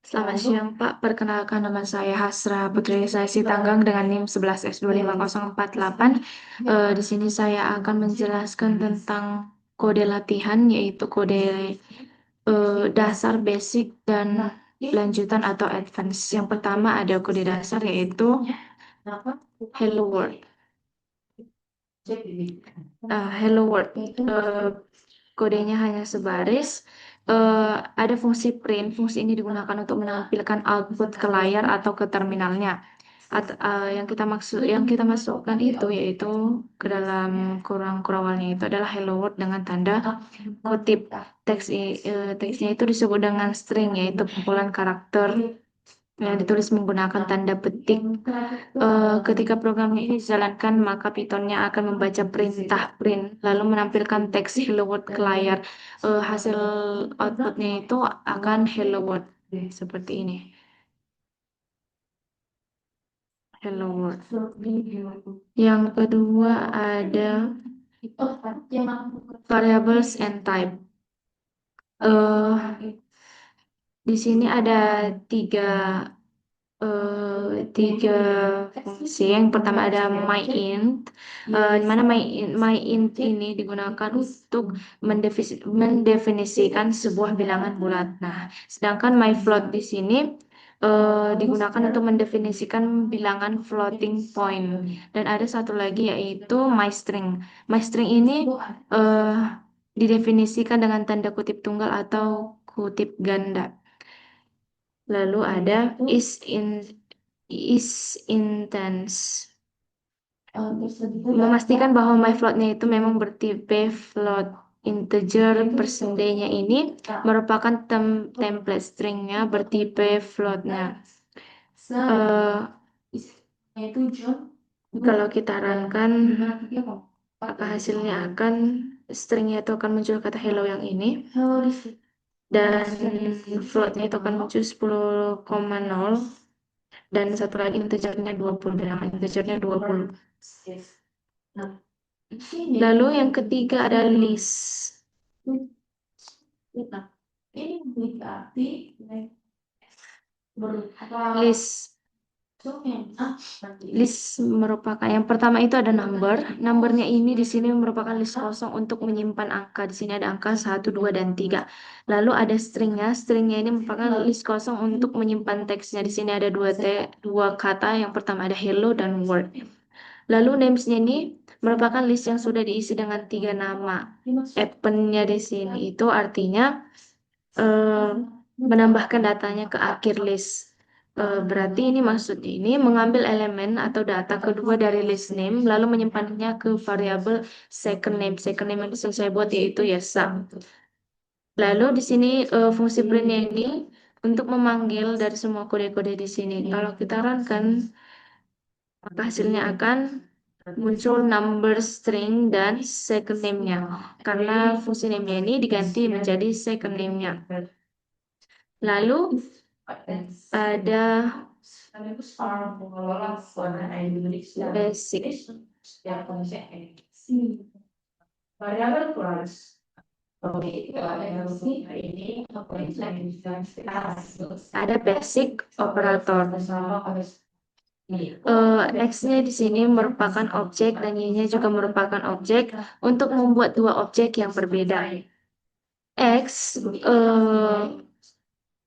Selamat siang, Pak. Perkenalkan nama saya Hasra Putri Saisi Tanggang dengan NIM 11S25048. Di sini saya akan menjelaskan tentang kode latihan, yaitu kode dasar, basic, dan lanjutan atau advance. Yang pertama ada kode dasar, yaitu Hello World. Hello World. Kodenya hanya sebaris. Ada fungsi print. Fungsi ini digunakan untuk menampilkan output ke layar atau ke terminalnya. Yang kita masukkan itu yaitu ke dalam kurang kurangnya itu adalah hello world dengan tanda kutip. Teksnya itu disebut dengan string, yaitu kumpulan karakter yang ditulis menggunakan tanda petik. Ketika program ini dijalankan, maka Python-nya akan membaca perintah print, lalu menampilkan teks hello world ke layar. Hasil outputnya itu akan hello world seperti ini. Hello world. Yang kedua ada variables and type. Di sini ada tiga fungsi. Yang pertama ada myInt, di mana myInt ini digunakan untuk mendefinisikan sebuah bilangan bulat. Nah, sedangkan myFloat di sini digunakan untuk mendefinisikan bilangan floating point. Dan ada satu lagi yaitu myString. MyString ini uh, didefinisikan dengan tanda kutip tunggal atau kutip ganda. Lalu ada is intense. Memastikan bahwa myFloat-nya itu memang bertipe float. Integer persendinya ini merupakan template string-nya bertipe float-nya. Kalau kita runkan, maka hasilnya akan string-nya itu akan muncul kata hello yang ini. Dan float-nya itu akan muncul 10,0. Dan satu lagi integernya 20, bilangan integernya 20. Lalu yang ketiga ada list. List merupakan yang pertama itu ada number. Numbernya ini di sini merupakan list kosong untuk menyimpan angka. Di sini ada angka 1, 2, dan 3. Lalu ada stringnya. Stringnya ini merupakan list kosong untuk menyimpan teksnya. Di sini ada dua kata. Yang pertama ada hello dan word. Lalu names-nya ini merupakan list yang sudah diisi dengan 3 nama. Append-nya di sini itu artinya menambahkan datanya ke akhir list. Berarti ini maksudnya ini mengambil elemen atau data kedua dari list name lalu menyimpannya ke variabel second name. Second name yang bisa saya buat yaitu ya sum. Lalu di sini fungsi printnya ini untuk memanggil dari semua kode-kode di sini. Kalau kita runkan, maka hasilnya akan muncul number string dan second name-nya. Karena fungsi name-nya ini diganti menjadi second name-nya. Lalu ada basic. Ada basic operator. X-nya di sini merupakan objek dan Y-nya juga merupakan objek untuk membuat dua objek yang berbeda. X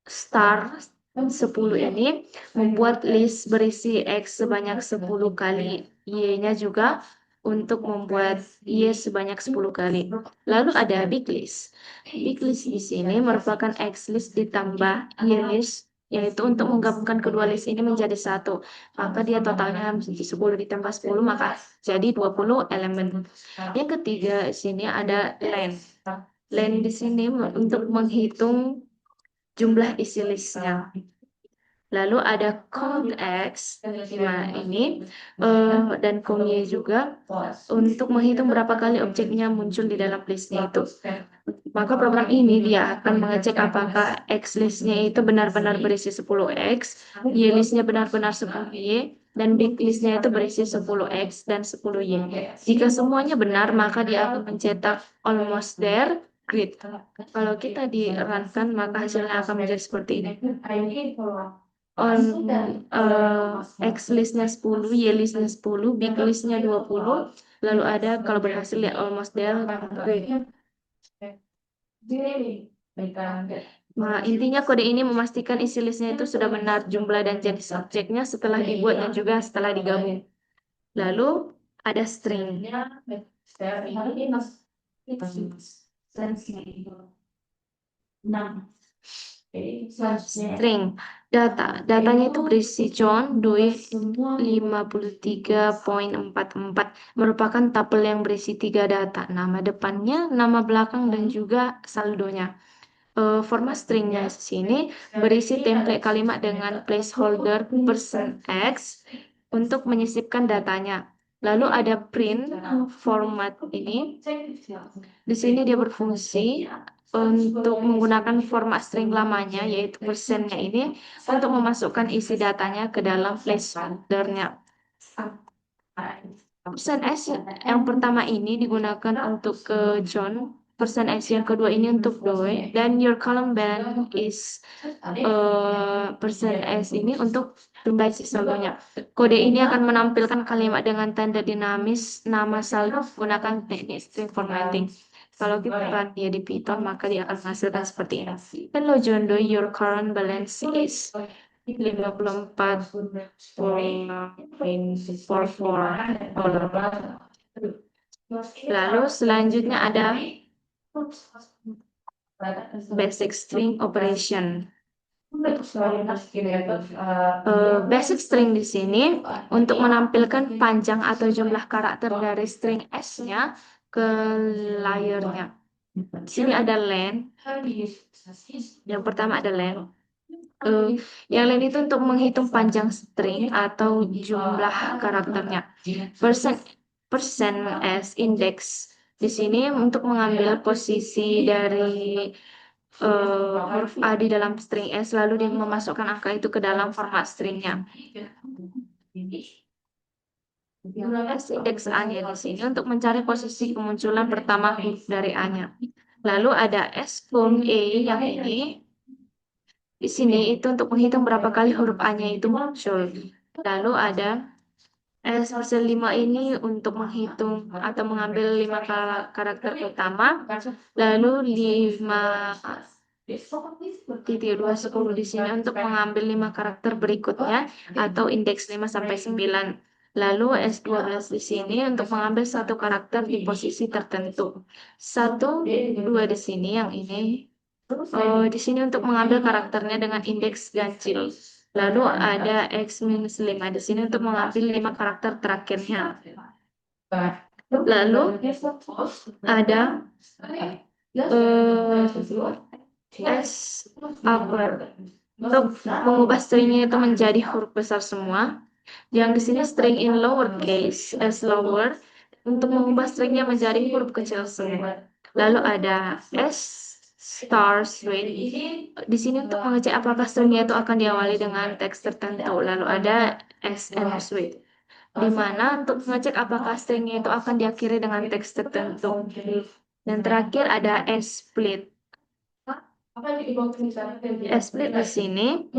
star 10 ini membuat list berisi X sebanyak 10 kali, Y-nya juga untuk membuat Y sebanyak 10 kali. Lalu ada big list. Big list di sini merupakan X list ditambah Y list, yaitu untuk menggabungkan kedua list ini menjadi satu. Maka dia totalnya menjadi 10 ditambah 10, maka jadi 20 elemen. Yang ketiga, di sini ada len. Len di sini untuk menghitung jumlah isi listnya. Lalu ada count X, nah ini dan count Y juga untuk menghitung berapa kali objeknya muncul di dalam listnya itu. Maka program ini dia akan mengecek apakah X listnya itu benar-benar berisi 10X, Y listnya benar-benar 10Y, dan big listnya itu berisi 10X dan 10Y. Jika semuanya benar, maka dia akan mencetak almost there grid. Kalau kita di-run-kan, maka hasilnya akan menjadi seperti ini. On X listnya 10, Y listnya 10, big listnya 20, lalu ada kalau berhasil ya almost there, grid. Nah, intinya kode ini memastikan isi listnya itu sudah benar jumlah dan jenis objeknya setelah dibuat dan juga setelah digabung. Lalu ada string. String datanya itu berisi John Doe 53.44 merupakan tabel yang berisi 3 data, nama depannya, nama belakang, dan juga saldonya. Format stringnya di sini berisi template kalimat dengan placeholder %x untuk menyisipkan datanya. Lalu ada print format ini. Di sini dia berfungsi untuk menggunakan format string lamanya, yaitu persennya ini, untuk memasukkan isi datanya ke dalam placeholdernya. %s yang pertama ini digunakan untuk ke John, %s yang kedua ini untuk Doe, dan your column band is %s ini untuk jumlah isi saldonya. Kode ini akan menampilkan kalimat dengan tanda dinamis nama saldo menggunakan teknik string formatting. Kalau kita run dia di Python, maka dia akan menghasilkan seperti ini. Hello John Doe, your current balance is 54.44 $. Lalu selanjutnya ada basic string operation. Basic string di sini untuk menampilkan panjang atau jumlah karakter dari string S-nya ke layernya. Di sini ada len. Yang pertama ada len. Yang lain itu untuk menghitung panjang string atau jumlah karakternya. Persen as index di sini untuk mengambil posisi dari huruf A di dalam string S, lalu dia memasukkan angka itu ke dalam format stringnya. S indeks A-nya di sini untuk mencari posisi kemunculan pertama huruf dari A-nya. Lalu ada S colon A yang ini. Di sini itu untuk menghitung berapa kali huruf A-nya itu muncul. Lalu ada S+5 ini untuk menghitung atau mengambil 5 karakter pertama. Lalu 5.210 di sini untuk mengambil 5 karakter berikutnya atau indeks 5 sampai 9. Lalu S12 di sini untuk mengambil 1 karakter di posisi tertentu. 1, 2 di sini yang ini. Di sini untuk mengambil karakternya dengan indeks ganjil. Lalu ada X-5 di sini untuk mengambil 5 karakter terakhirnya. Lalu ada S upper untuk mengubah stringnya itu menjadi huruf besar semua. Yang di sini string in lowercase S lower untuk mengubah stringnya menjadi huruf kecil semua. Lalu ada S star switch di sini untuk mengecek apakah stringnya itu akan diawali dengan teks tertentu. Lalu ada SM switch di mana untuk mengecek apakah stringnya itu akan diakhiri dengan teks tertentu. Dan terakhir ada S-split. S-split di sini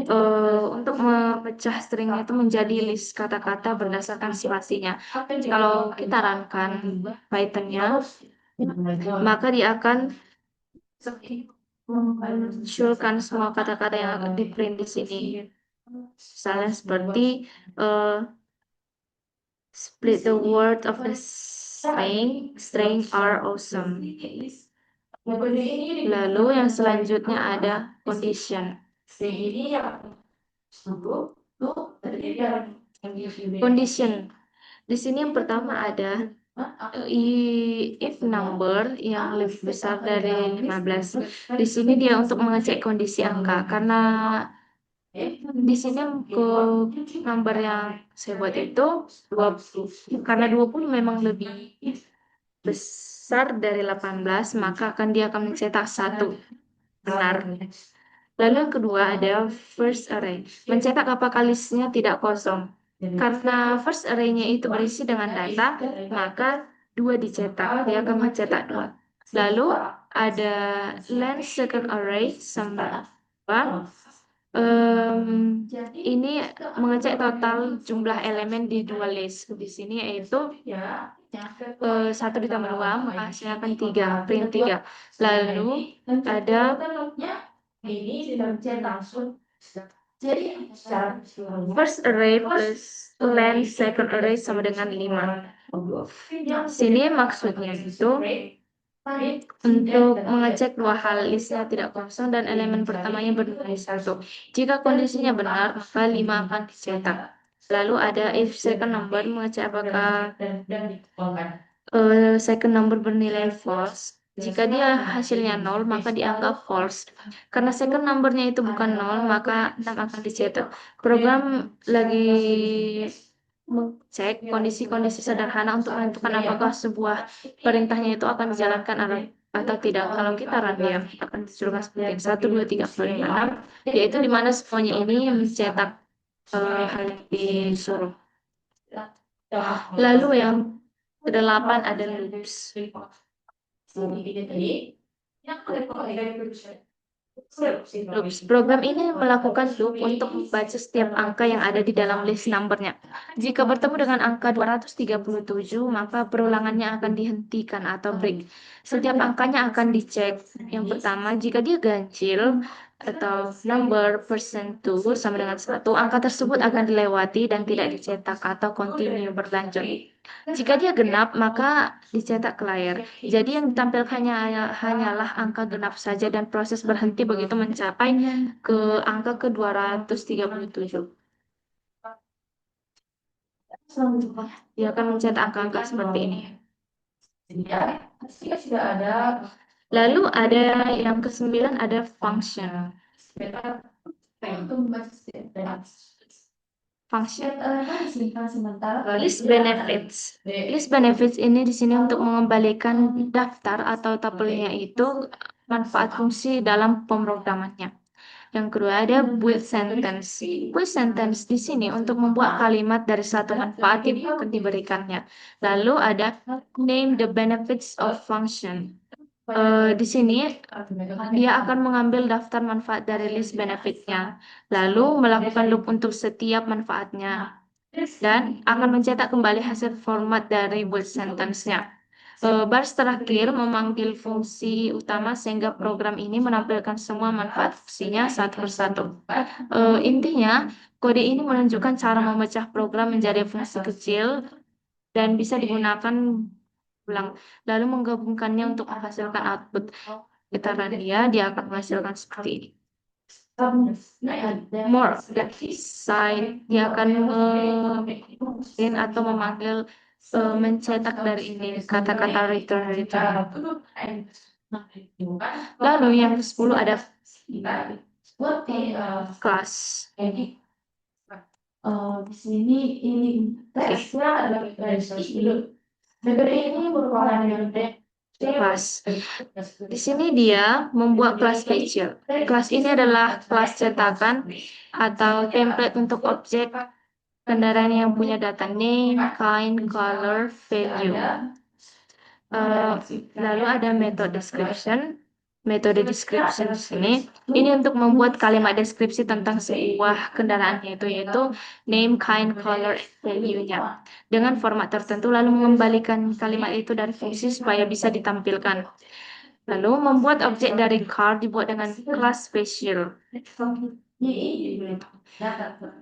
untuk memecah stringnya itu menjadi list kata-kata berdasarkan spasinya. Kalau kita runkan Python-nya, maka dia akan munculkan semua kata-kata yang akan di print di sini. Misalnya seperti split the word of the string are awesome. Lalu yang selanjutnya ada condition. Condition. Di sini yang pertama ada if number yang lebih besar dari 15. Di sini dia untuk mengecek kondisi angka karena di sini ke number yang saya buat itu 20. Karena 20 memang lebih besar dari 18, maka dia akan mencetak 1 benar. Lalu yang kedua ada first array, mencetak apakah listnya tidak kosong. Karena first array-nya itu berisi dengan data, maka 2 dicetak, dia akan mencetak 2. Lalu ada length second array sama ini mengecek total jumlah elemen di dua list. Di sini yaitu 1 ditambah 2 menghasilkan 3, print 3. Lalu ada first array plus length second array sama dengan 5. Sini maksudnya itu untuk mengecek dua hal, listnya tidak kosong dan elemen pertamanya bernilai 1. Jika kondisinya benar, maka 5 akan dicetak. Lalu ada if second number, mengecek apakah second number bernilai false. Jika dia hasilnya 0, maka dianggap false. Karena second numbernya itu bukan 0, maka 6 akan dicetak. Program lagi mengecek kondisi-kondisi sederhana untuk menentukan apakah sebuah perintahnya itu akan dijalankan atau tidak. Kalau kita run dia akan disuruhkan seperti 1, 2, 3, 4, 5, 6, yaitu di mana semuanya ini mencetak hal yang disuruh. Lalu yang ke-8 ada loops. Loops. Program ini melakukan loop untuk membaca setiap angka yang ada di dalam list numbernya. Jika bertemu dengan angka 237, maka perulangannya akan dihentikan atau break. Setiap angkanya akan dicek. Yang pertama, jika dia ganjil atau number percent to sama dengan 1, angka tersebut akan dilewati dan tidak dicetak atau continue berlanjut. Jika dia genap, maka dicetak ke layar. Jadi yang ditampilkannya hanyalah angka genap saja dan proses berhenti begitu mencapai ke angka ke-237. Dia akan mencetak angka-angka seperti ini. Lalu ada yang ke-9 ada function. Function list benefits. List benefits ini di sini untuk mengembalikan daftar atau tabelnya itu manfaat fungsi dalam pemrogramannya. Yang kedua ada with sentence. With sentence di sini untuk membuat kalimat dari satu manfaat yang akan diberikannya. Lalu ada name the benefits of function. Di sini dia akan mengambil daftar manfaat dari list benefitnya, lalu melakukan loop untuk setiap manfaatnya, dan akan mencetak kembali hasil format dari with sentence-nya. Baris terakhir memanggil fungsi utama sehingga program ini menampilkan semua manfaat fungsinya satu persatu. Intinya, kode ini menunjukkan cara memecah program menjadi fungsi kecil dan bisa digunakan ulang, lalu menggabungkannya untuk menghasilkan output. Kita run dia akan menghasilkan seperti ini. More side, dia akan atau memanggil mencetak dari ini kata-kata return. Lalu yang ke-10 ada class. Di sini ini teksnya ada ini merupakan kelas. Di sini dia membuat kelas feature. Kelas ini adalah kelas cetakan atau template untuk objek kendaraan yang punya data name, kind, color, value. Lalu ada method description. Metode description di sini ini untuk membuat kalimat deskripsi tentang sebuah kendaraan yaitu name, kind, color, value-nya dengan format tertentu, lalu mengembalikan kalimat itu dari fungsi supaya bisa ditampilkan. Lalu membuat objek dari car dibuat dengan kelas special.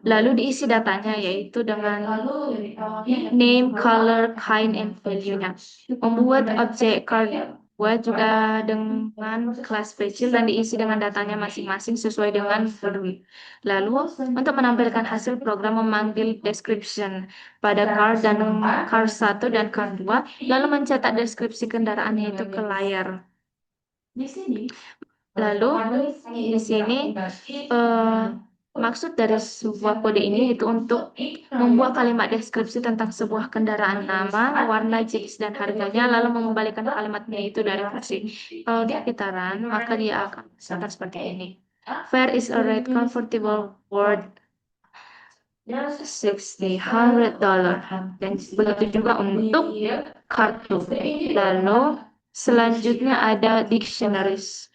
Lalu diisi datanya yaitu dengan name, color, kind, and value-nya. Membuat objek car buat juga dengan kelas special dan diisi dengan datanya masing-masing sesuai dengan peduli. Lalu untuk menampilkan hasil program memanggil description pada car dan car 1 dan car 2, lalu mencetak deskripsi kendaraannya itu ke layar. Lalu di sini maksud dari sebuah kode ini itu untuk membuat kalimat deskripsi tentang sebuah kendaraan, nama, warna, jenis, dan harganya, lalu mengembalikan kalimatnya itu dari fungsi. Kalau dia kita run, maka dia akan misalkan seperti ini. Fair is a red comfortable word 60, $100. Dan begitu juga untuk kartu. Lalu Selanjutnya ada dictionaries.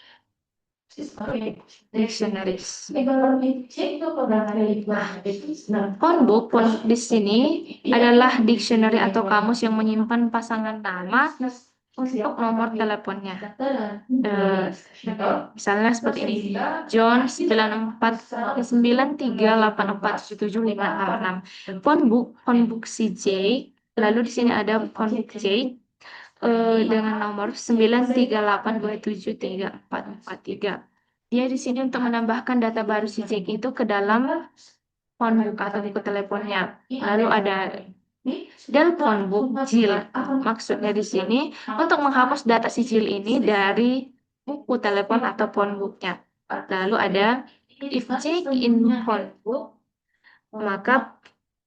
Dictionaries. Phonebook di sini adalah dictionary atau kamus yang menyimpan pasangan nama untuk nomor teleponnya. Misalnya seperti ini, John 9493847756. Phonebook si J. Lalu di sini ada phonebook J dengan nomor 938273443. Dia di sini untuk menambahkan data baru si Jack itu ke dalam phonebook atau buku teleponnya. Lalu ada Del phonebook Jill. Maksudnya di sini untuk menghapus data si Jill ini dari buku telepon atau phonebooknya. Lalu ada if Jake in phonebook, maka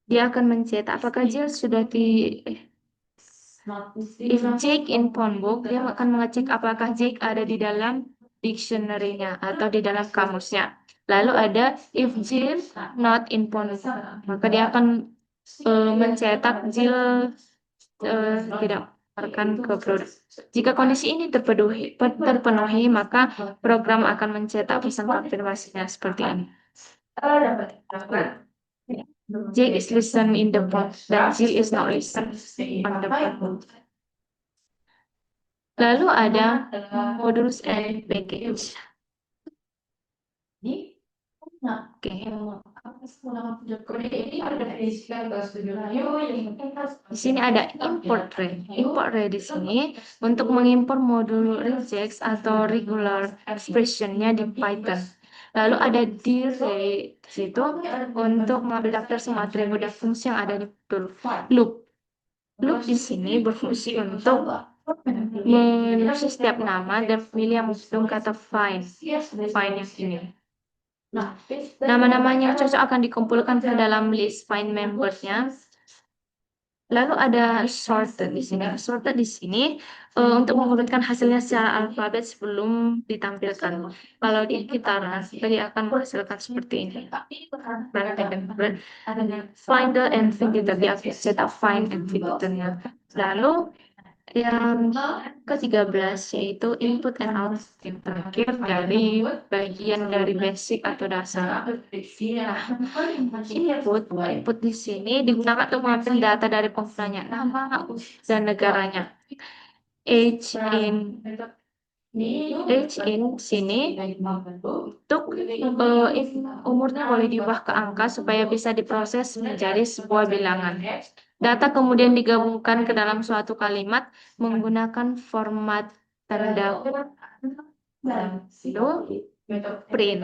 dia akan mencetak apakah Jill sudah If Jake in phonebook, dia akan mengecek apakah Jake ada di dalam dictionary-nya atau di dalam kamusnya. Lalu ada if Jill not in phonebook, maka dia akan mencetak Jill tidak akan ke produk. Jika kondisi ini terpenuhi, maka program akan mencetak pesan konfirmasinya seperti ini. Jake is listen in the phone dan Jill is not listen on the phone. Lalu ada modulus and package. Oke. Di sini ada import array. Import array di sini untuk mengimpor modul regex atau regular expression-nya di Python. Lalu ada d-array di situ untuk mengambil daftar semua atribut dan fungsi yang ada di modul. Loop. Loop di sini berfungsi untuk menulis setiap nama dan memilih yang mengandung kata find yang ini. Nama-namanya cocok akan dikumpulkan ke dalam list find membernya. Lalu ada sorted di sini. Sorted di sini untuk mengurutkan hasilnya secara alfabet sebelum ditampilkan. Kalau di gitaran tadi akan menghasilkan seperti ini. Finder and validator di cetak find and validatornya. Lalu yang ke-13 yaitu input and output yang terakhir dari bagian dari basic atau dasar. Nah, input di sini digunakan untuk mengambil data dari penggunanya, nama dan negaranya. Age in sini untuk umurnya boleh diubah ke angka supaya bisa diproses menjadi sebuah bilangan. Data kemudian digabungkan ke dalam suatu kalimat menggunakan format tanda lalu print.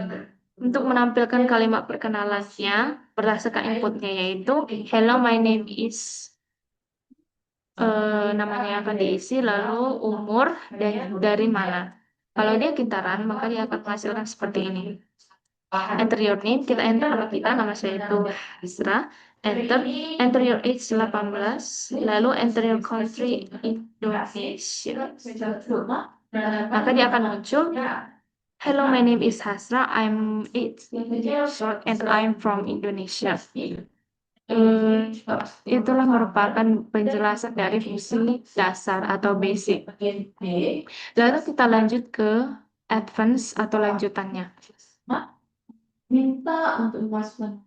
Untuk menampilkan kalimat perkenalannya berdasarkan inputnya yaitu hello my name is namanya akan diisi lalu umur dan dari mana. Kalau dia gitaran maka dia akan menghasilkan seperti ini. Enter your name, kita enter nama kita, nama saya itu Isra. Enter your age 18, lalu enter your country Indonesia. Maka dia akan muncul, hello my name is Hasra, I'm 8 short and I'm from Indonesia. Itulah merupakan penjelasan dari fungsi dasar atau basic. Lalu kita lanjut ke advance atau lanjutannya. Minta untuk memasukkan.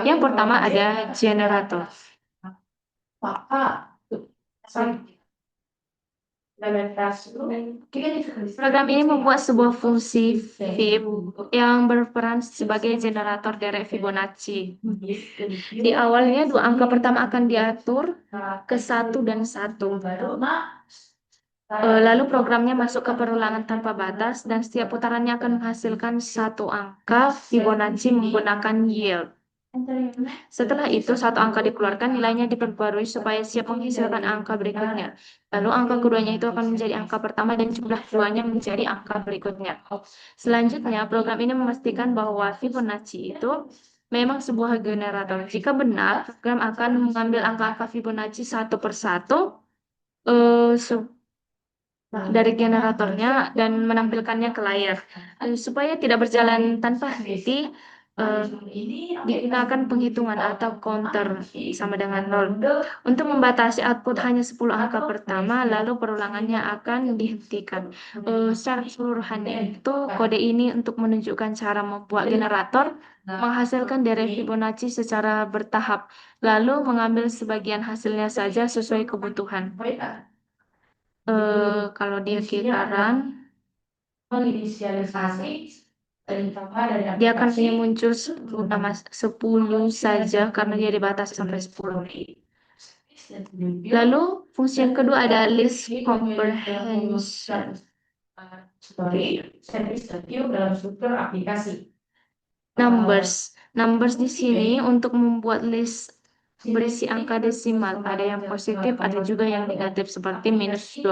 Yang pertama ada generator. Program ini membuat sebuah fungsi Fib yang berperan sebagai generator derek Fibonacci. Di awalnya dua angka pertama akan diatur ke 1 dan 1. Lalu programnya masuk ke perulangan tanpa batas dan setiap putarannya akan menghasilkan satu angka Fibonacci menggunakan yield. Setelah itu, satu angka dikeluarkan, nilainya diperbarui supaya siap menghasilkan angka berikutnya. Lalu angka keduanya itu akan menjadi angka pertama dan jumlah keduanya menjadi angka berikutnya. Selanjutnya, program ini memastikan bahwa Fibonacci itu memang sebuah generator. Jika benar, program akan mengambil angka-angka Fibonacci satu persatu dari generatornya dan menampilkannya ke layar. Supaya tidak berjalan tanpa henti, eh, digunakan penghitungan atau counter sama dengan 0. Untuk membatasi output hanya 10 angka pertama, lalu perulangannya akan dihentikan. Secara keseluruhannya itu kode ini untuk menunjukkan cara membuat generator menghasilkan dari Fibonacci secara bertahap, lalu mengambil sebagian hasilnya saja sesuai kebutuhan. Kalau dia kitaran, menginisialisasi dia akan hanya muncul 10 saja karena dia dibatasi sampai 10. Lalu fungsi yang kedua ada list comprehension. Dalam struktur aplikasi. Numbers di sini untuk membuat list berisi angka desimal. Ada yang positif, ada juga yang negatif seperti -12.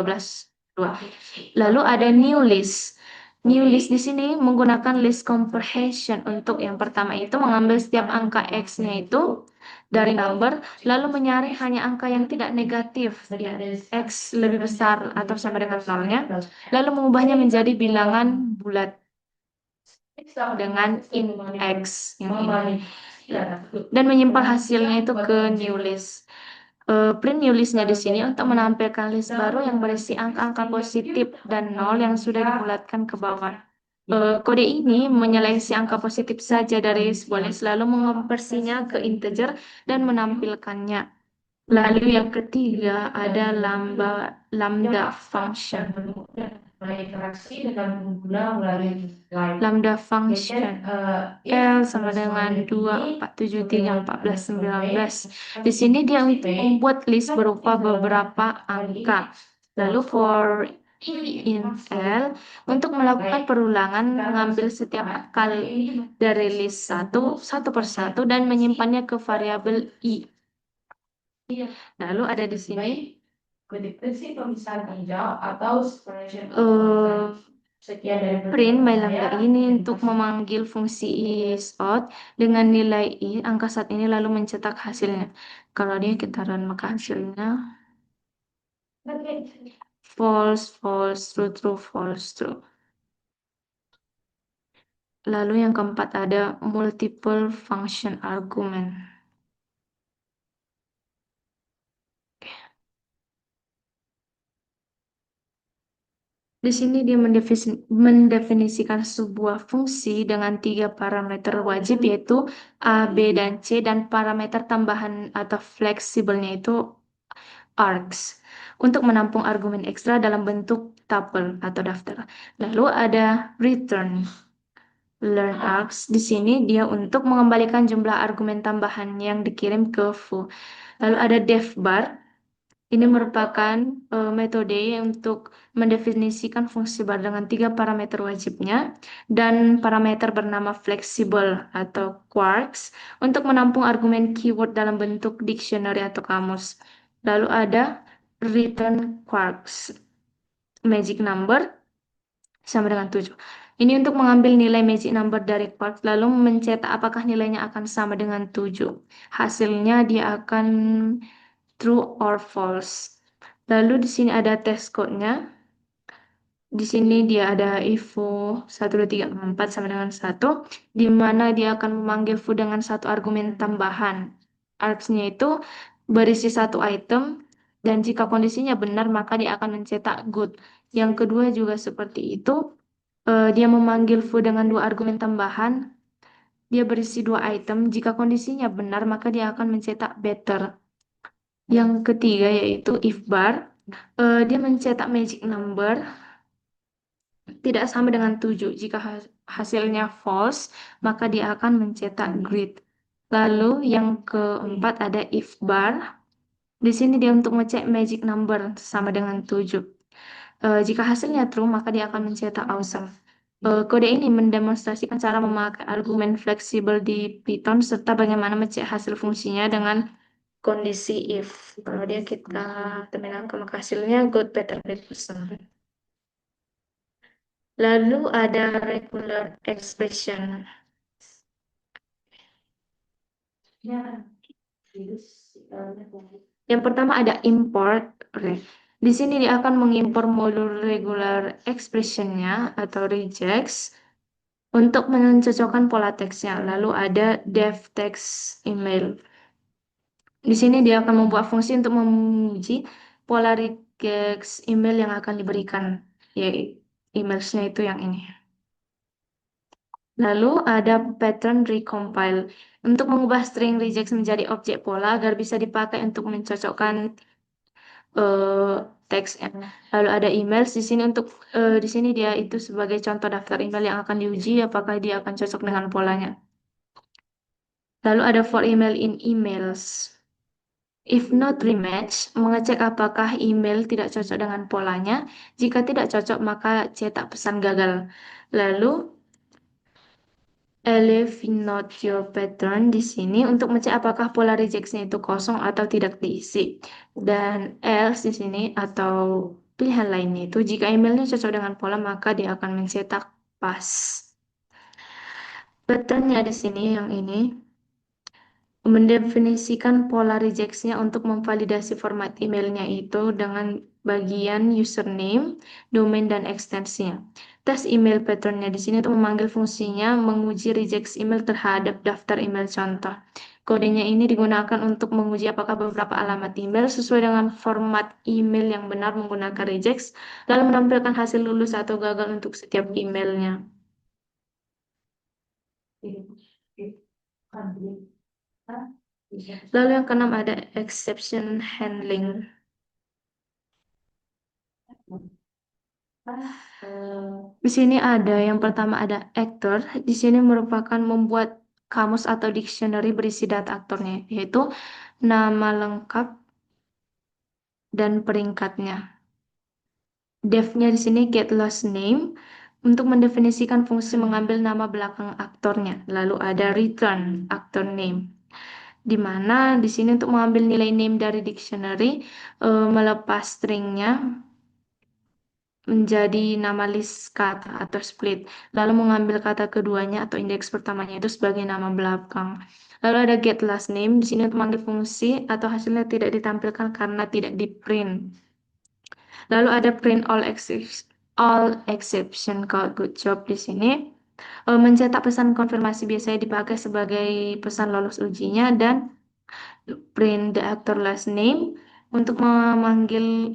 Lalu ada new list. New list di sini menggunakan list comprehension. Untuk yang pertama itu mengambil setiap angka X-nya itu dari number, lalu menyaring hanya angka yang tidak negatif, ya, X lebih besar atau sama dengan nolnya, lalu mengubahnya menjadi bilangan bulat dengan int X yang ini. Dan menyimpan hasilnya itu ke new list. Print new listnya di sini untuk menampilkan list baru yang berisi angka-angka positif dan nol yang sudah dibulatkan ke bawah. Kode ini menyeleksi angka positif saja dari sebuah list lalu mengonversinya ke integer dan menampilkannya. Lalu yang ketiga ada lambda function. Lambda function L sama dengan 2, 4, 7, 3, 14, 19. Di sini dia membuat list berupa beberapa angka. Lalu for in L untuk melakukan perulangan mengambil setiap kali dari list satu persatu dan menyimpannya ke variabel i. Lalu ada di sini print by lambda ini untuk memanggil fungsi isout dengan nilai i angka saat ini lalu mencetak hasilnya. Kalau dia kita run maka hasilnya false, false, true, true, false, true. Lalu yang keempat ada multiple function argument. Di sini dia mendefinisikan sebuah fungsi dengan 3 parameter wajib yaitu A, B, dan C, dan parameter tambahan atau fleksibelnya itu args untuk menampung argumen ekstra dalam bentuk tuple atau daftar. Lalu ada return learn args. Di sini dia untuk mengembalikan jumlah argumen tambahan yang dikirim ke foo. Lalu ada def bar. Ini merupakan metode untuk mendefinisikan fungsi bar dengan 3 parameter wajibnya dan parameter bernama fleksibel atau quarks untuk menampung argumen keyword dalam bentuk dictionary atau kamus. Lalu ada return quarks magic number sama dengan 7. Ini untuk mengambil nilai magic number dari quarks lalu mencetak apakah nilainya akan sama dengan 7. Hasilnya dia akan true or false. Lalu di sini ada test code-nya. Di sini dia ada ifo 1, 2, 3, 4 sama dengan 1, di mana dia akan memanggil foo dengan satu argumen tambahan. Args-nya itu berisi satu item, dan jika kondisinya benar maka dia akan mencetak good. Yang kedua juga seperti itu. Dia memanggil foo dengan 2 argumen tambahan. Dia berisi 2 item. Jika kondisinya benar maka dia akan mencetak better. Yang ketiga yaitu if bar. Dia mencetak magic number tidak sama dengan 7. Jika hasilnya false, maka dia akan mencetak grid. Lalu yang keempat ada if bar. Di sini dia untuk ngecek magic number sama dengan 7. Jika hasilnya true, maka dia akan mencetak awesome. Kode ini mendemonstrasikan cara memakai argumen fleksibel di Python serta bagaimana mencek hasil fungsinya dengan kondisi if. Kalau dia kita terminalkan maka hasilnya good, better, awesome. Lalu ada regular expression. Yang pertama ada import. Di sini dia akan mengimpor modul regular expression-nya atau regex untuk mencocokkan pola teksnya. Lalu ada dev text email. Di sini dia akan membuat fungsi untuk menguji pola regex email yang akan diberikan. Ya, emailnya itu yang ini. Lalu ada pattern recompile untuk mengubah string regex menjadi objek pola agar bisa dipakai untuk mencocokkan eh, teksnya. Lalu ada email di sini untuk di sini dia itu sebagai contoh daftar email yang akan diuji apakah dia akan cocok dengan polanya. Lalu ada for email in emails. If not rematch, mengecek apakah email tidak cocok dengan polanya. Jika tidak cocok, maka cetak pesan gagal. Lalu Elif not your pattern di sini untuk mengecek apakah pola rejectnya itu kosong atau tidak diisi. Dan else di sini atau pilihan lainnya itu jika emailnya cocok dengan pola maka dia akan mencetak pas. Patternnya di sini yang ini mendefinisikan pola rejectnya untuk memvalidasi format emailnya itu dengan bagian username, domain, dan ekstensinya. Tes email patternnya di sini untuk memanggil fungsinya menguji reject email terhadap daftar email contoh. Kodenya ini digunakan untuk menguji apakah beberapa alamat email sesuai dengan format email yang benar menggunakan regex, lalu menampilkan hasil lulus atau gagal untuk setiap emailnya. Lalu yang keenam ada exception handling. Di sini ada yang pertama ada actor. Di sini merupakan membuat kamus atau dictionary berisi data aktornya, yaitu nama lengkap dan peringkatnya. Def-nya di sini get lost name untuk mendefinisikan fungsi mengambil nama belakang aktornya. Lalu ada return actor name, di mana di sini untuk mengambil nilai name dari dictionary, melepas stringnya menjadi nama list kata atau split, lalu mengambil kata keduanya atau indeks pertamanya itu sebagai nama belakang. Lalu ada get last name di sini untuk memanggil fungsi atau hasilnya tidak ditampilkan karena tidak di print. Lalu ada print all exception code good job di sini. Mencetak pesan konfirmasi biasanya dipakai sebagai pesan lolos ujinya dan print the actor last name untuk memanggil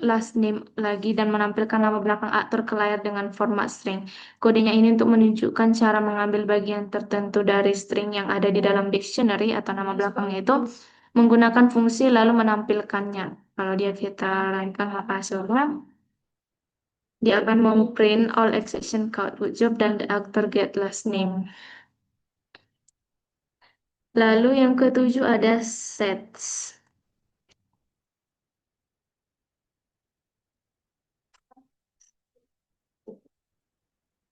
last name lagi dan menampilkan nama belakang aktor ke layar dengan format string. Kodenya ini untuk menunjukkan cara mengambil bagian tertentu dari string yang ada di dalam dictionary atau nama belakangnya itu menggunakan fungsi lalu menampilkannya. Kalau dia kita runkan maka hasilnya dia akan memprint all exception code good job dan the actor get last name. Lalu yang ketujuh ada sets.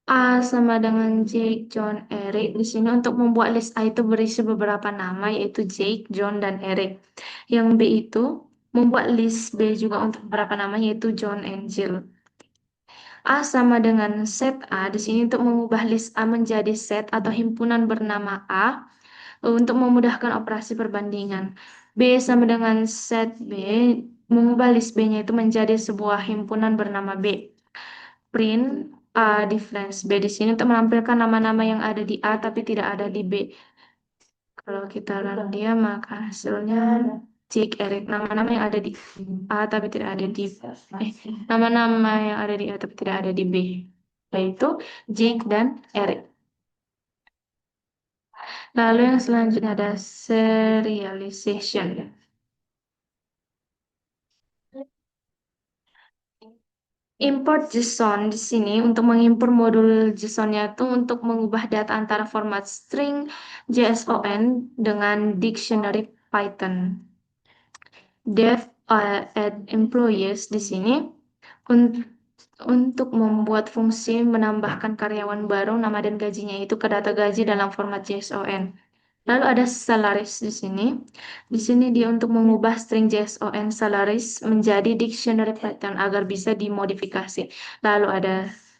A sama dengan Jake, John, Eric. Di sini untuk membuat list A itu berisi beberapa nama yaitu Jake, John, dan Eric. Yang B itu membuat list B juga untuk beberapa nama yaitu John and Jill. A sama dengan set A di sini untuk mengubah list A menjadi set atau himpunan bernama A untuk memudahkan operasi perbandingan. B sama dengan set B mengubah list B-nya itu menjadi sebuah himpunan bernama B. Print A difference B di sini untuk menampilkan nama-nama yang ada di A tapi tidak ada di B. Kalau kita run dia maka hasilnya Jake, Eric, nama-nama yang ada di A tapi tidak ada di nama-nama yang ada di A tapi tidak ada di B, yaitu Jake dan Eric. Lalu yang selanjutnya ada serialization. Import JSON di sini untuk mengimpor modul JSON-nya itu untuk mengubah data antara format string JSON dengan dictionary Python. Dev add employees di sini untuk membuat fungsi menambahkan karyawan baru nama dan gajinya itu ke data gaji dalam format JSON. Lalu ada salaries di sini. Di sini dia untuk mengubah string JSON salaries menjadi dictionary pattern agar bisa dimodifikasi. Lalu ada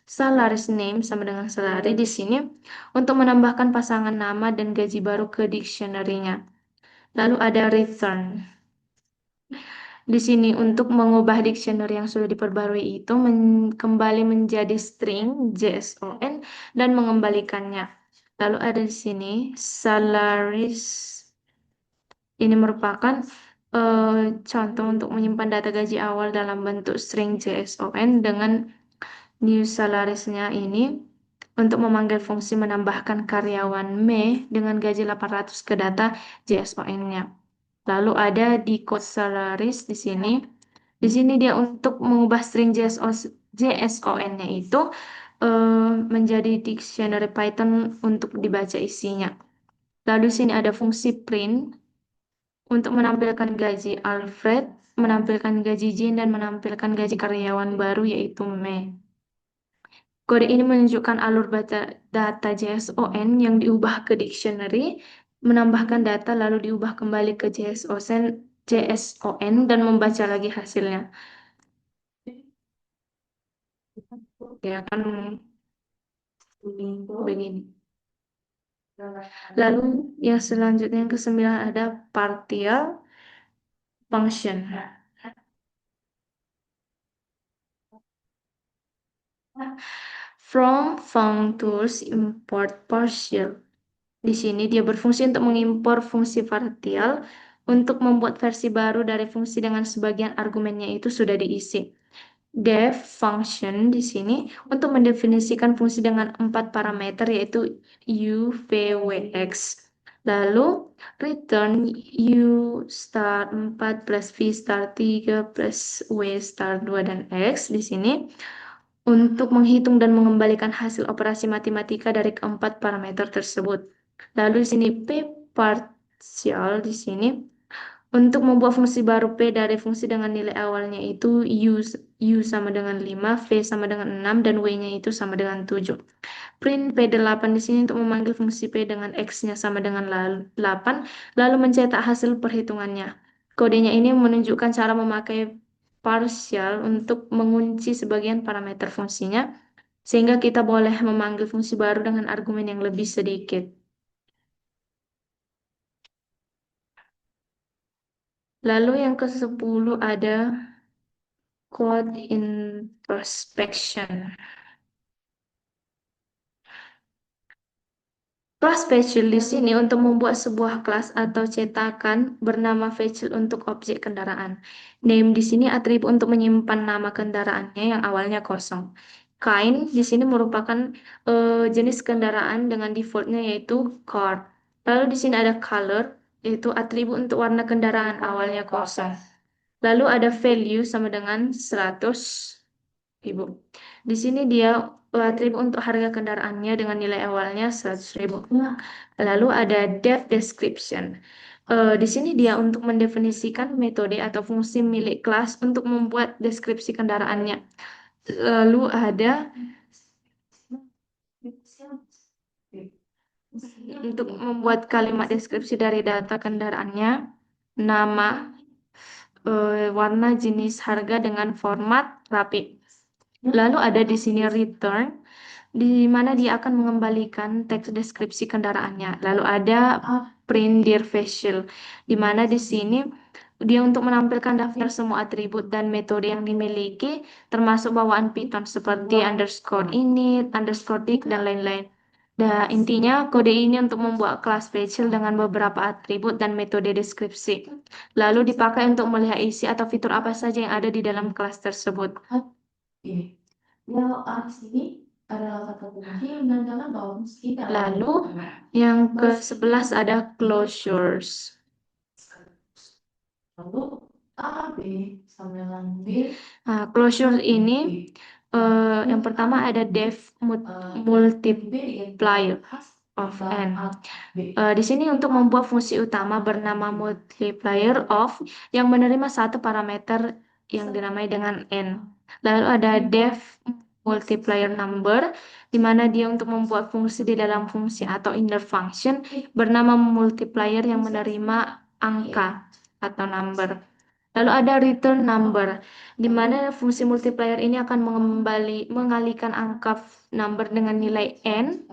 salaries name sama dengan salary di sini untuk menambahkan pasangan nama dan gaji baru ke dictionary-nya. Lalu ada return. Di sini untuk mengubah dictionary yang sudah diperbarui itu kembali menjadi string JSON dan mengembalikannya. Lalu ada di sini salaries. Ini merupakan contoh untuk menyimpan data gaji awal dalam bentuk string JSON dengan new salaries-nya ini untuk memanggil fungsi menambahkan karyawan Me dengan gaji 800 ke data JSON-nya. Lalu ada decode salaries di sini. Di sini dia untuk mengubah string JSON-nya itu menjadi dictionary Python untuk dibaca isinya. Lalu di sini ada fungsi print untuk menampilkan gaji Alfred, menampilkan gaji Jane, dan menampilkan gaji karyawan baru yaitu May. Kode ini menunjukkan alur data JSON yang diubah ke dictionary, menambahkan data lalu diubah kembali ke JSON dan membaca lagi hasilnya. Ya kan begini. Lalu yang selanjutnya yang ke-9 ada partial function. From functools import partial. Di sini dia berfungsi untuk mengimpor fungsi partial untuk membuat versi baru dari fungsi dengan sebagian argumennya itu sudah diisi. Def function di sini untuk mendefinisikan fungsi dengan 4 parameter yaitu u, v, w, x. Lalu return u star 4 plus v star 3 plus w star 2 dan x di sini untuk menghitung dan mengembalikan hasil operasi matematika dari keempat parameter tersebut. Lalu di sini P partial di sini untuk membuat fungsi baru P dari fungsi dengan nilai awalnya itu U sama dengan 5, V sama dengan 6, dan W-nya itu sama dengan 7. Print P8 di sini untuk memanggil fungsi P dengan X-nya sama dengan 8, lalu mencetak hasil perhitungannya. Kodenya ini menunjukkan cara memakai partial untuk mengunci sebagian parameter fungsinya, sehingga kita boleh memanggil fungsi baru dengan argumen yang lebih sedikit. Lalu yang ke-10 ada code introspection. Kelas Facil di sini untuk membuat sebuah kelas atau cetakan bernama Facil untuk objek kendaraan. Name di sini atribut untuk menyimpan nama kendaraannya yang awalnya kosong. Kind di sini merupakan jenis kendaraan dengan defaultnya yaitu car. Lalu di sini ada color yaitu atribut untuk warna kendaraan awalnya kosong. Lalu ada value sama dengan 100 ribu. Di sini dia atribut untuk harga kendaraannya dengan nilai awalnya 100 ribu. Lalu ada dev description. Di sini dia untuk mendefinisikan metode atau fungsi milik kelas untuk membuat deskripsi kendaraannya. Lalu ada untuk membuat kalimat deskripsi dari data kendaraannya, nama, warna, jenis, harga dengan format rapi. Lalu ada di sini return, di mana dia akan mengembalikan teks deskripsi kendaraannya. Lalu ada print dir facial, di mana di sini dia untuk menampilkan daftar semua atribut dan metode yang dimiliki, termasuk bawaan Python seperti underscore init, underscore dict, dan lain-lain. Nah, intinya kode ini untuk membuat kelas facial dengan beberapa atribut dan metode deskripsi. Lalu dipakai untuk melihat isi atau fitur apa saja yang ada di dalam kelas tersebut. Lalu yang ke-11 ada closures. Closure ini yang pertama ada def multiplier of n. Di sini untuk membuat fungsi utama bernama multiplier of yang menerima satu parameter yang dinamai dengan n. Lalu ada def multiplier number, di mana dia untuk membuat fungsi di dalam fungsi atau inner function bernama multiplier yang menerima angka atau number. Lalu ada return number, di mana fungsi multiplier ini akan mengalihkan angka number dengan nilai n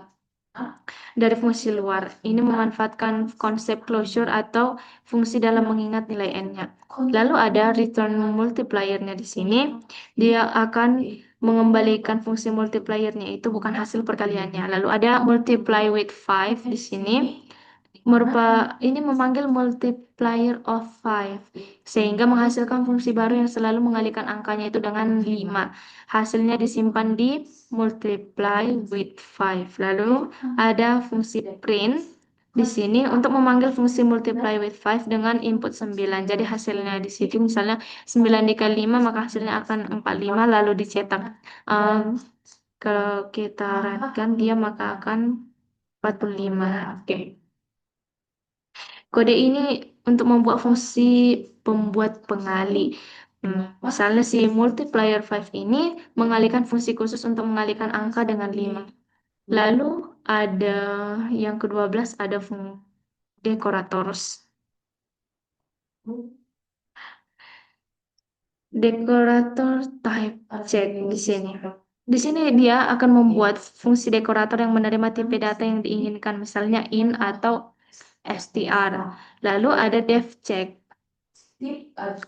dari fungsi luar. Ini memanfaatkan konsep closure atau fungsi dalam mengingat nilai n-nya. Lalu ada return multiplier-nya di sini. Dia akan mengembalikan fungsi multiplier-nya itu bukan hasil perkaliannya. Lalu ada multiply with 5 di sini. Ini memanggil multiplier of 5 sehingga menghasilkan fungsi baru yang selalu mengalihkan angkanya itu dengan 5. Hasilnya disimpan di multiply with 5. Lalu ada fungsi print di sini untuk memanggil fungsi multiply with 5 dengan input 9. Jadi hasilnya di sini misalnya 9 dikali 5 maka hasilnya akan 45 lalu dicetak. Kalau kita runkan dia maka akan 45. Oke. Kode ini untuk membuat fungsi pembuat pengali. Misalnya si multiplier 5 ini mengalihkan fungsi khusus untuk mengalihkan angka dengan 5. Lalu ada yang ke-12 ada fungsi decorators. Decorator type check di sini. Di sini dia akan membuat fungsi dekorator yang menerima tipe data yang diinginkan, misalnya in atau str. Lalu ada def check.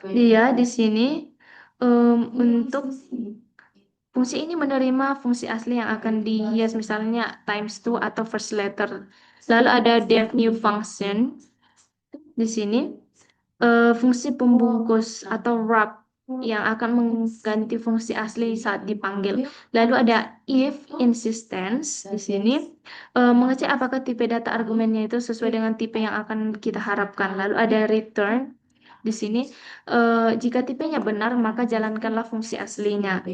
Dia di sini untuk fungsi ini menerima fungsi asli yang akan dihias, misalnya times 2 atau first letter. Lalu ada def new function. Di sini fungsi pembungkus atau wrap yang akan mengganti fungsi asli saat dipanggil. Lalu ada if insistence di sini mengecek apakah tipe data argumennya itu sesuai dengan tipe yang akan kita harapkan. Lalu ada return di sini jika tipenya benar maka jalankanlah fungsi aslinya.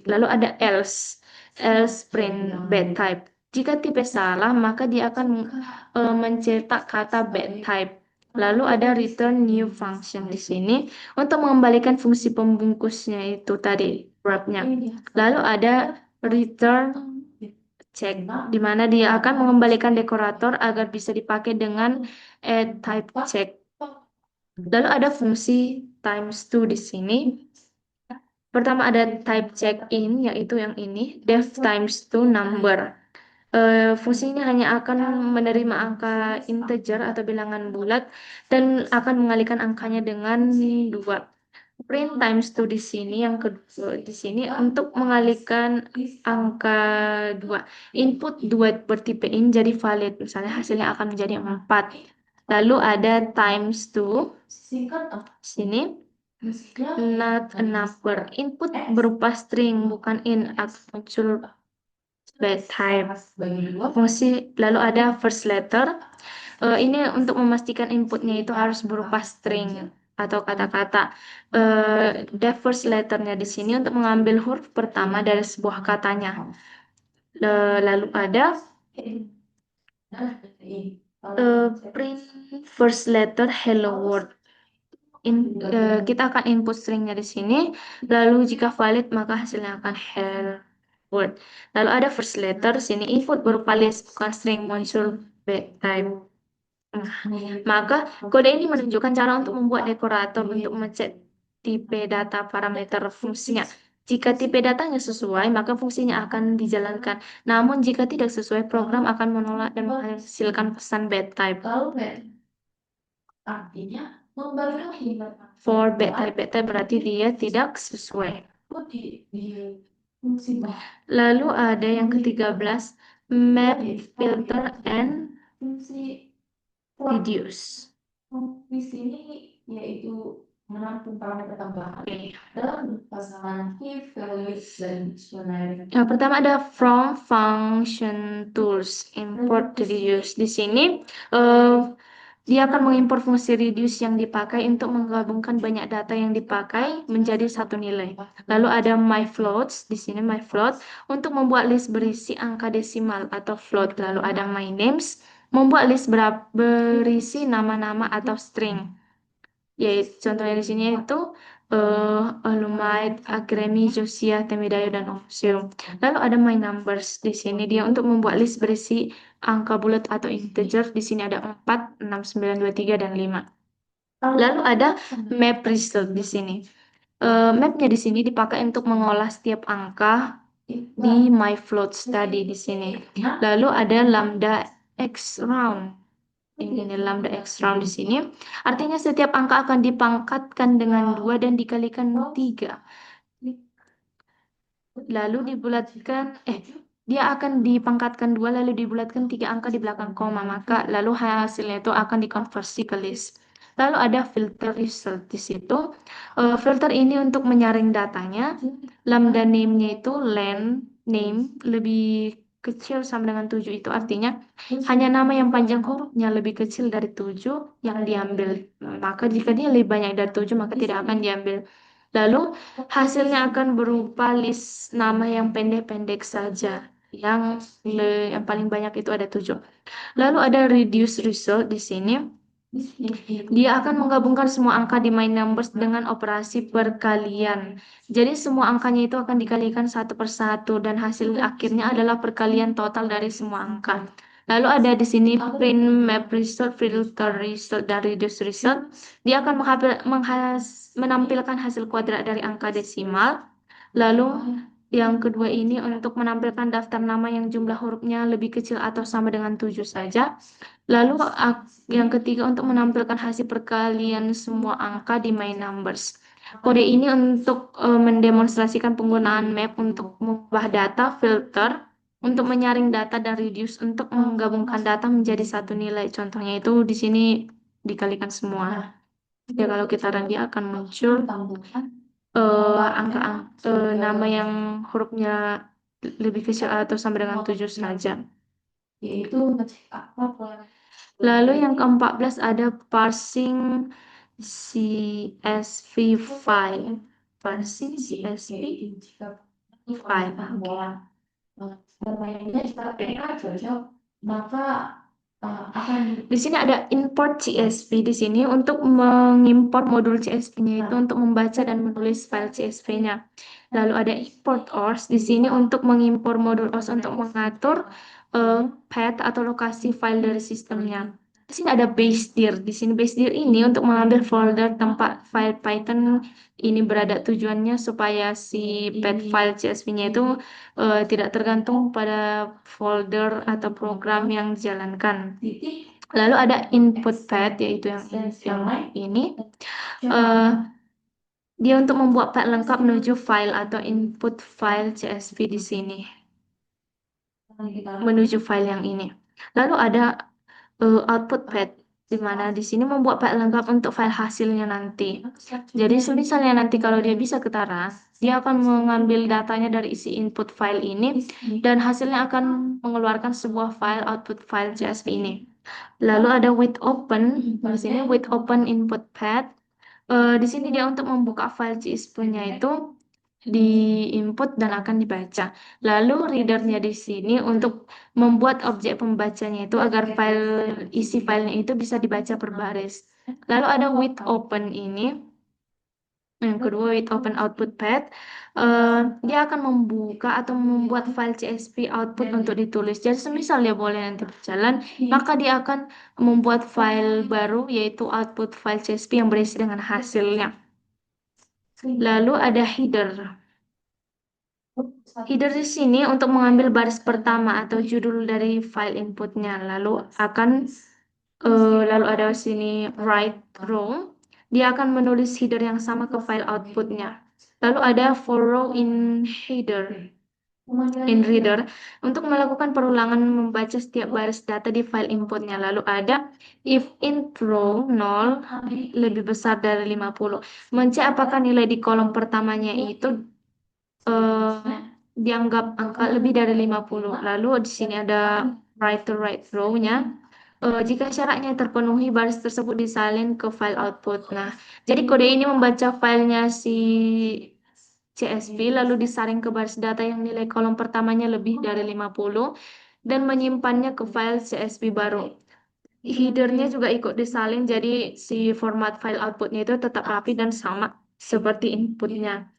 Lalu ada else print bad type. Jika tipe salah maka dia akan mencetak kata bad type. Lalu ada return new function di sini untuk mengembalikan fungsi pembungkusnya itu tadi wrapnya. Lalu ada return check di mana dia akan mengembalikan dekorator agar bisa dipakai dengan add type check. Lalu ada fungsi times 2 di sini. Pertama ada type check in yaitu yang ini def times 2 number. Fungsinya hanya akan menerima angka integer atau bilangan bulat dan akan mengalihkan angkanya dengan 2. Print times 2 di sini yang kedua di sini untuk mengalihkan angka 2. Input 2 bertipe in jadi valid, misalnya hasilnya akan menjadi 4. Lalu ada times 2 sini not a number. Input berupa string bukan in atau muncul bad type. Fungsi lalu ada first letter. Ini untuk memastikan inputnya itu harus berupa string atau kata-kata. The first letternya di sini untuk mengambil huruf pertama dari sebuah katanya. Lalu ada print first letter hello world. Kita akan input stringnya di sini. Lalu jika valid maka hasilnya akan hello word. Lalu ada first letter sini input berupa list bukan string muncul bad type. Maka kode ini menunjukkan cara untuk membuat dekorator untuk mengecek tipe data parameter fungsinya. Jika tipe datanya sesuai, maka fungsinya akan dijalankan. Namun jika tidak sesuai, program akan menolak dan menghasilkan pesan bad type. Artinya for bad type berarti dia tidak sesuai. Lalu ada yang ke-13 map filter and reduce. Di sini yaitu menampung parameter tambahan dalam pasangan key values dan dictionary. Yang pertama ada from function tools import reduce. Di sini dia akan mengimpor fungsi reduce yang dipakai untuk menggabungkan banyak data yang dipakai menjadi satu nilai. Lalu ada my floats, di sini my float untuk membuat list berisi angka desimal atau float. Lalu ada my names, membuat list berisi nama-nama atau string. Yaitu contohnya di sini itu Alumite, Agremi, Josia, Temidayo, dan Omsium. Lalu ada my numbers di sini dia untuk membuat list berisi angka bulat atau integer. Di sini ada 4, 6, 9, 2, 3, dan 5. Lalu ada map result di sini. Mapnya di sini dipakai untuk mengolah setiap angka di my floats tadi di sini. Lalu ada lambda x round. Ini lambda x round di sini. Artinya setiap angka akan dipangkatkan dengan 2 dan dikalikan 3. Lalu dibulatkan, dia akan dipangkatkan 2 lalu dibulatkan 3 angka di belakang koma. Maka lalu hasilnya itu akan dikonversi ke list. Lalu ada filter result di situ. Filter ini untuk menyaring datanya. Lambda name-nya itu len name lebih kecil sama dengan 7 itu artinya hanya nama yang panjang hurufnya lebih kecil dari 7 yang diambil. Maka jika dia lebih banyak dari 7 maka tidak akan diambil. Lalu hasilnya akan berupa list nama yang pendek-pendek saja. Yang paling banyak itu ada 7. Lalu ada reduce result di sini. Dia akan menggabungkan semua angka di my numbers dengan operasi perkalian. Jadi semua angkanya itu akan dikalikan satu per satu dan hasil akhirnya adalah perkalian total dari semua angka. Lalu ada di sini print map result, filter result, dan reduce result. Dia akan menampilkan hasil kuadrat dari angka desimal. Lalu yang kedua ini untuk menampilkan daftar nama yang jumlah hurufnya lebih kecil atau sama dengan 7 saja. Lalu yang ketiga untuk menampilkan hasil perkalian semua angka di my numbers. Kode ini untuk mendemonstrasikan penggunaan map untuk mengubah data, filter, untuk menyaring data dan reduce untuk menggabungkan data menjadi satu nilai. Contohnya itu di sini dikalikan semua. Ya kalau kita run dia akan muncul nama yang hurufnya lebih kecil atau sama dengan 7 saja. Yaitu ngecek apa. Lalu yang ke-14 ada parsing CSV file. Parsing CSV file. Namanya jika cocok, maka di sini ada import CSV di sini untuk mengimport modul CSV-nya itu untuk membaca dan menulis file CSV-nya. Lalu ada import ORS di sini untuk mengimpor modul ORS untuk mengatur path atau lokasi file dari sistemnya. Di sini ada base dir. Di sini base dir ini untuk mengambil folder tempat file Python ini berada, tujuannya supaya si path file CSV-nya itu tidak tergantung pada folder atau program yang dijalankan. Lalu ada input path yaitu yang ini. Dia untuk membuat path lengkap menuju file atau input file CSV di sini. Menuju file yang ini. Lalu ada output path di mana di sini membuat file lengkap untuk file hasilnya nanti. Jadi misalnya nanti kalau dia bisa ketara, dia akan mengambil datanya dari isi input file ini dan hasilnya akan mengeluarkan sebuah file output file CSV ini. Lalu ada with open, di sini with open input path. Di sini dia untuk membuka file CSV-nya itu di input dan akan dibaca. Lalu readernya di sini untuk membuat objek pembacanya itu agar isi filenya itu bisa dibaca per baris. Lalu ada with open ini. Yang kedua with open output path. Dia akan membuka atau membuat file CSV output untuk ditulis. Jadi semisal dia boleh nanti berjalan, maka dia akan membuat file baru yaitu output file CSV yang berisi dengan hasilnya. Lalu ada header. Header di sini untuk mengambil baris pertama atau judul dari file inputnya. Lalu ada sini write row. Dia akan menulis header yang sama ke file outputnya. Lalu ada for row in header. In reader untuk melakukan perulangan membaca setiap baris data di file inputnya. Lalu ada if int row 0 lebih besar dari 50. Mencek apakah nilai di kolom pertamanya itu dianggap angka lebih dari 50. Lalu di sini ada right to right row-nya. Jika syaratnya terpenuhi, baris tersebut disalin ke file output. Nah, jadi kode ini membaca filenya si CSV lalu disaring ke baris data yang nilai kolom pertamanya lebih dari 50 dan menyimpannya ke file CSV baru. Headernya juga ikut disalin, jadi si format file outputnya itu tetap rapi dan sama seperti inputnya.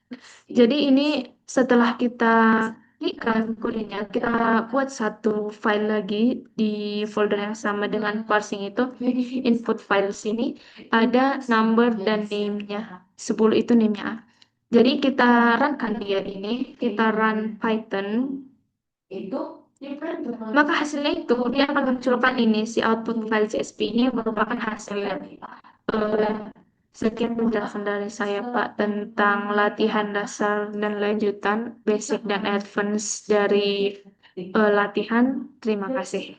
Jadi ini setelah kita klikkan kodenya, kita buat satu file lagi di folder yang sama dengan parsing itu. Input file sini ada number dan name-nya. 10 itu name-nya. Jadi kita run dia ini, kita run Python, maka hasilnya itu dia akan munculkan ini si output file CSV ini merupakan hasil eh, sekian penjelasan dari saya Pak tentang latihan dasar dan lanjutan, basic dan advance dari latihan. Terima kasih.